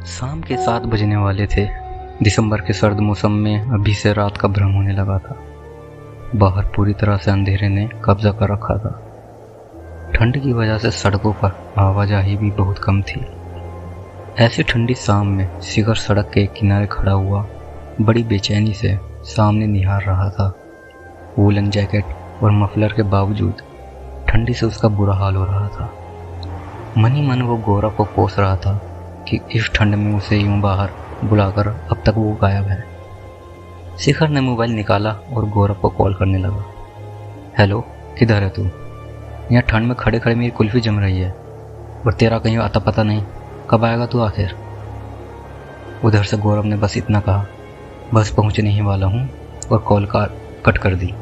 शाम के 7 बजने वाले थे। दिसंबर के सर्द मौसम में अभी से रात का भ्रम होने लगा था। बाहर पूरी तरह से अंधेरे ने कब्जा कर रखा था। ठंड की वजह से सड़कों पर आवाजाही भी बहुत कम थी। ऐसी ठंडी शाम में शिखर सड़क के किनारे खड़ा हुआ बड़ी बेचैनी से सामने निहार रहा था। वूलन जैकेट और मफलर के बावजूद ठंडी से उसका बुरा हाल हो रहा था। मन ही मन वो गौरव को कोस रहा था कि इस ठंड में उसे यूं बाहर बुलाकर अब तक वो गायब है। शिखर ने मोबाइल निकाला और गौरव को कॉल करने लगा। हेलो, किधर है तू? यहाँ ठंड में खड़े खड़े मेरी कुल्फी जम रही है और तेरा कहीं आता पता नहीं। कब आएगा तू आखिर? उधर से गौरव ने बस इतना कहा, बस पहुँचने ही वाला हूँ, और कॉल का कट कर दी।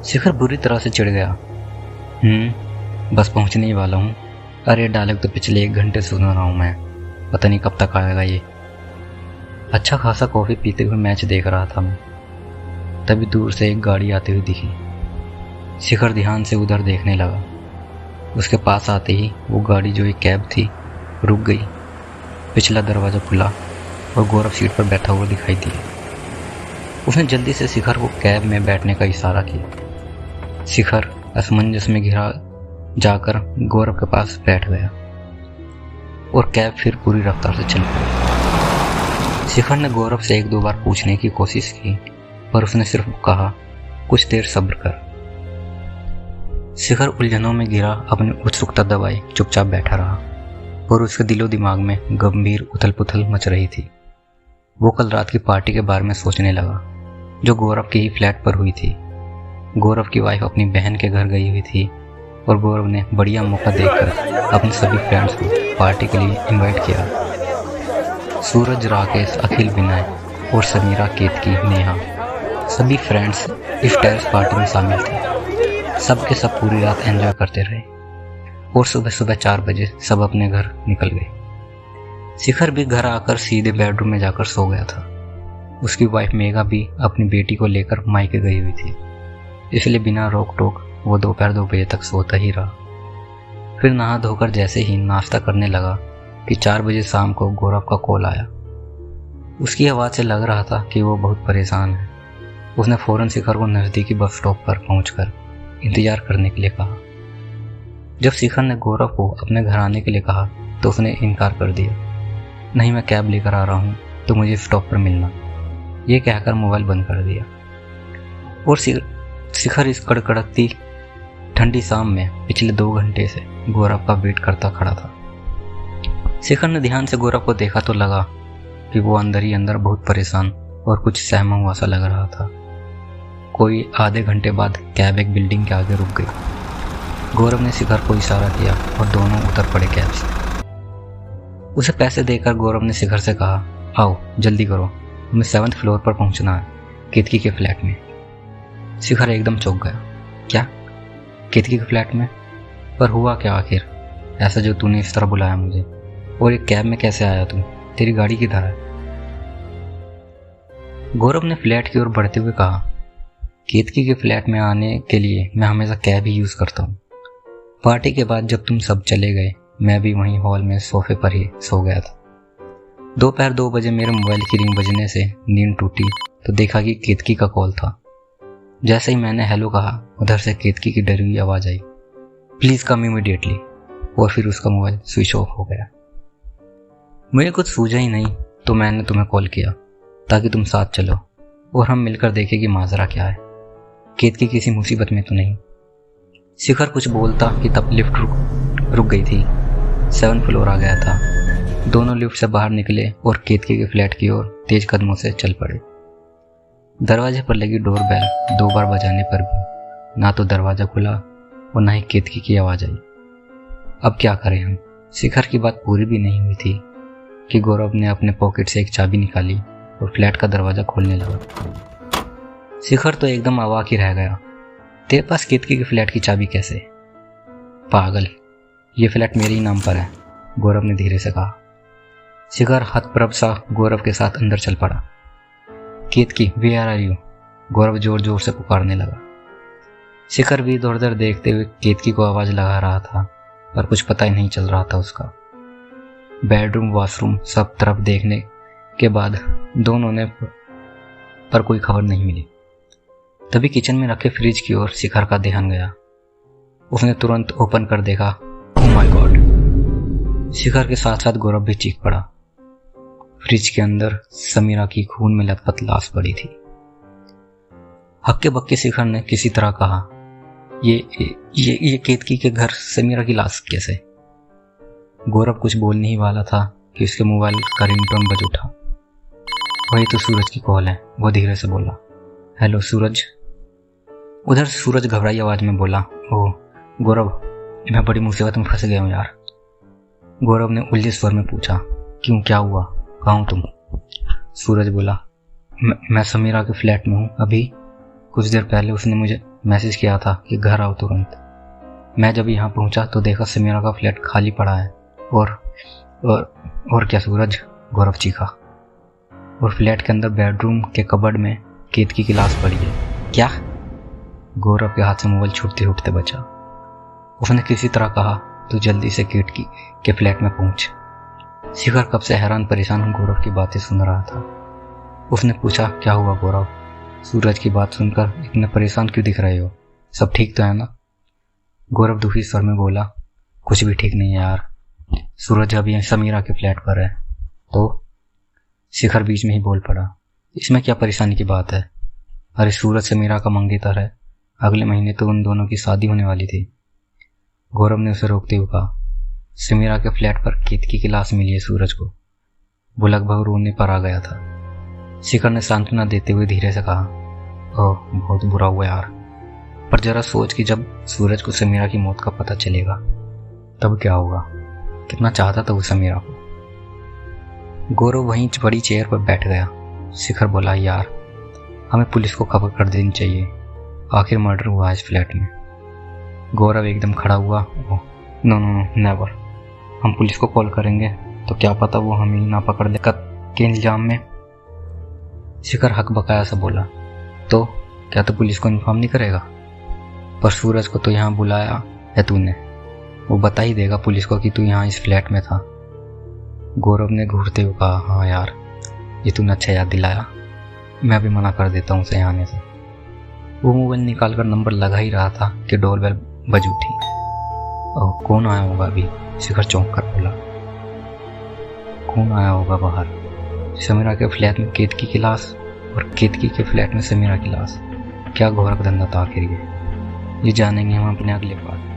शिखर बुरी तरह से चिढ़ गया। बस पहुँचने ही वाला हूँ। अरे डायलॉग तो पिछले 1 घंटे से सुन रहा हूँ मैं, पता नहीं कब तक आएगा ये। अच्छा खासा कॉफ़ी पीते हुए मैच देख रहा था मैं, तभी दूर से एक गाड़ी आती हुई दिखी। शिखर ध्यान से उधर देखने लगा। उसके पास आते ही वो गाड़ी, जो एक कैब थी, रुक गई। पिछला दरवाज़ा खुला और गौरव सीट पर बैठा हुआ दिखाई दिया। उसने जल्दी से शिखर को कैब में बैठने का इशारा किया। शिखर असमंजस में घिरा जाकर गौरव के पास बैठ गया और कैब फिर पूरी रफ्तार से चल पड़ी। शिखर ने गौरव से 1-2 बार पूछने की कोशिश की, पर उसने सिर्फ कहा, कुछ देर सब्र कर। शिखर उलझनों में घिरा अपनी उत्सुकता दबाए चुपचाप बैठा रहा, और उसके दिलो दिमाग में गंभीर उथल पुथल मच रही थी। वो कल रात की पार्टी के बारे में सोचने लगा, जो गौरव के ही फ्लैट पर हुई थी। गौरव की वाइफ अपनी बहन के घर गई हुई थी और गौरव ने बढ़िया मौका देखकर अपने सभी फ्रेंड्स को पार्टी के लिए इनवाइट किया। सूरज, राकेश, अखिल, विनय और समीरा, केतकी, नेहा, सभी फ्रेंड्स इस टेरेस पार्टी में शामिल थे। सब के सब पूरी रात एंजॉय करते रहे और सुबह सुबह 4 बजे सब अपने घर निकल गए। शिखर भी घर आकर सीधे बेडरूम में जाकर सो गया था। उसकी वाइफ मेघा भी अपनी बेटी को लेकर मायके गई हुई थी, इसलिए बिना रोक टोक वो दोपहर 2 बजे तक सोता ही रहा। फिर नहा धोकर जैसे ही नाश्ता करने लगा कि 4 बजे शाम को गौरव का कॉल आया। उसकी आवाज़ से लग रहा था कि वो बहुत परेशान है। उसने फ़ौरन शिखर को नज़दीकी बस स्टॉप पर पहुंचकर इंतज़ार करने के लिए कहा। जब शिखर ने गौरव को अपने घर आने के लिए कहा तो उसने इनकार कर दिया। नहीं, मैं कैब लेकर आ रहा हूँ, तो मुझे स्टॉप पर मिलना, ये कहकर मोबाइल बंद कर दिया। और शिखर इस कड़कड़ती ठंडी शाम में पिछले 2 घंटे से गौरव का वेट करता खड़ा था। शिखर ने ध्यान से गौरव को देखा तो लगा कि वो अंदर ही अंदर बहुत परेशान और कुछ सहमा हुआ सा लग रहा था। कोई आधे घंटे बाद कैब एक बिल्डिंग के आगे रुक गई। गौरव ने शिखर को इशारा किया और दोनों उतर पड़े कैब से। उसे पैसे देकर गौरव ने शिखर से कहा, आओ जल्दी करो, हमें 7th फ्लोर पर पहुंचना है, केतकी के फ्लैट में। शिखर एकदम चौंक गया। क्या? केतकी के फ्लैट में? पर हुआ क्या आखिर, ऐसा जो तूने इस तरह बुलाया मुझे? और एक कैब में कैसे आया तू? तेरी गाड़ी किधर है? गौरव ने फ्लैट की ओर बढ़ते हुए कहा, केतकी के फ्लैट में आने के लिए मैं हमेशा कैब ही यूज़ करता हूँ। पार्टी के बाद जब तुम सब चले गए, मैं भी वहीं हॉल में सोफे पर ही सो गया था। दोपहर 2 बजे मेरे मोबाइल की रिंग बजने से नींद टूटी तो देखा कि केतकी का कॉल था। जैसे ही मैंने हेलो कहा, उधर से केतकी की डरी हुई आवाज़ आई, प्लीज़ कम इमीडिएटली, और फिर उसका मोबाइल स्विच ऑफ हो गया। मुझे कुछ सूझा ही नहीं तो मैंने तुम्हें कॉल किया ताकि तुम साथ चलो और हम मिलकर देखें कि माजरा क्या है। केतकी किसी मुसीबत में तो नहीं? शिखर कुछ बोलता कि तब लिफ्ट रुक गई थी। 7th फ्लोर आ गया था। दोनों लिफ्ट से बाहर निकले और केतकी के फ्लैट की ओर तेज कदमों से चल पड़े। दरवाजे पर लगी डोरबेल 2 बार बजाने पर भी ना तो दरवाज़ा खुला और ना ही केतकी की आवाज़ आई। अब क्या करें हम? शिखर की बात पूरी भी नहीं हुई थी कि गौरव ने अपने पॉकेट से एक चाबी निकाली और फ्लैट का दरवाज़ा खोलने लगा। शिखर तो एकदम अवाक ही रह गया। तेरे पास केतकी के फ्लैट की चाबी कैसे? पागल, ये फ्लैट मेरे ही नाम पर है, गौरव ने धीरे से कहा। शिखर हतप्रभ सा गौरव के साथ अंदर चल पड़ा। केतकी, वेयर आर यू? गौरव जोर जोर से पुकारने लगा। शिखर भी इधर उधर देखते हुए केतकी को आवाज़ लगा रहा था, पर कुछ पता ही नहीं चल रहा था उसका। बेडरूम, वॉशरूम सब तरफ देखने के बाद दोनों ने पर कोई खबर नहीं मिली। तभी किचन में रखे फ्रिज की ओर शिखर का ध्यान गया। उसने तुरंत ओपन कर देखा। Oh my God! शिखर के साथ साथ गौरव भी चीख पड़ा। फ्रिज के अंदर समीरा की खून में लथपथ लाश पड़ी थी। हक्के बक्के शिखर ने किसी तरह कहा, ये केतकी के घर समीरा की लाश कैसे? गौरव कुछ बोलने ही वाला था कि उसके मोबाइल का रिंगटोन बज उठा। वही तो सूरज की कॉल है, वो धीरे से बोला। हेलो सूरज। उधर सूरज घबराई आवाज में बोला, ओह गौरव, मैं बड़ी मुसीबत में फंस गया हूँ यार। गौरव ने उलझे स्वर में पूछा, क्यों, क्या हुआ, कहाँ हो तुम? सूरज बोला, मैं समीरा के फ्लैट में हूँ। अभी कुछ देर पहले उसने मुझे मैसेज किया था कि घर आओ तुरंत। मैं जब यहाँ पहुँचा तो देखा समीरा का फ्लैट खाली पड़ा है। और क्या सूरज? गौरव चीखा। और फ्लैट के अंदर बेडरूम के कबर्ड में केतकी की लाश पड़ी है। क्या? गौरव के हाथ से मोबाइल छूटते छूटते बचा। उसने किसी तरह कहा, तू जल्दी से केतकी के फ्लैट में पहुंच। शिखर कब से हैरान परेशान गौरव की बातें सुन रहा था। उसने पूछा, क्या हुआ गौरव? सूरज की बात सुनकर इतने परेशान क्यों दिख रहे हो? सब ठीक तो है ना? गौरव दुखी स्वर में बोला, कुछ भी ठीक नहीं है यार। सूरज अभी समीरा के फ्लैट पर है। तो? शिखर बीच में ही बोल पड़ा, इसमें क्या परेशानी की बात है? अरे सूरज समीरा का मंगेतर है। अगले महीने तो उन दोनों की शादी होने वाली थी। गौरव ने उसे रोकते हुए कहा, समीरा के फ्लैट पर केतकी की लाश मिली है सूरज को। वो लगभग रोने पर आ गया था। शिखर ने सांत्वना देते हुए धीरे से कहा, ओह बहुत बुरा हुआ यार, पर जरा सोच कि जब सूरज को समीरा की मौत का पता चलेगा तब क्या होगा। कितना चाहता था वो समीरा को। गौरव वहीं बड़ी चेयर पर बैठ गया। शिखर बोला, यार हमें पुलिस को खबर कर देनी चाहिए, आखिर मर्डर हुआ है इस फ्लैट में। गौरव एकदम खड़ा हुआ, oh no no no never. हम पुलिस को कॉल करेंगे तो क्या पता वो हमें ना पकड़ ले के इल्जाम में। शिखर हक बकाया सा बोला, तो क्या तो पुलिस को इन्फॉर्म नहीं करेगा? पर सूरज को तो यहाँ बुलाया है तूने, वो बता ही देगा पुलिस को कि तू यहाँ इस फ्लैट में था। गौरव ने घूरते हुए कहा, हाँ यार ये तूने अच्छा याद दिलाया, मैं भी मना कर देता हूँ उसे यहाँ आने से। वो मोबाइल निकाल कर नंबर लगा ही रहा था कि डोरबेल बज उठी। ओह कौन आया होगा अभी? शिखर चौंक कर बोला, कौन आया होगा बाहर? समीरा के फ्लैट में केतकी की लाश और केतकी के फ्लैट में समीरा की लाश। क्या घोर धंधा था आखिर ये जानेंगे हम अपने अगले पार्ट।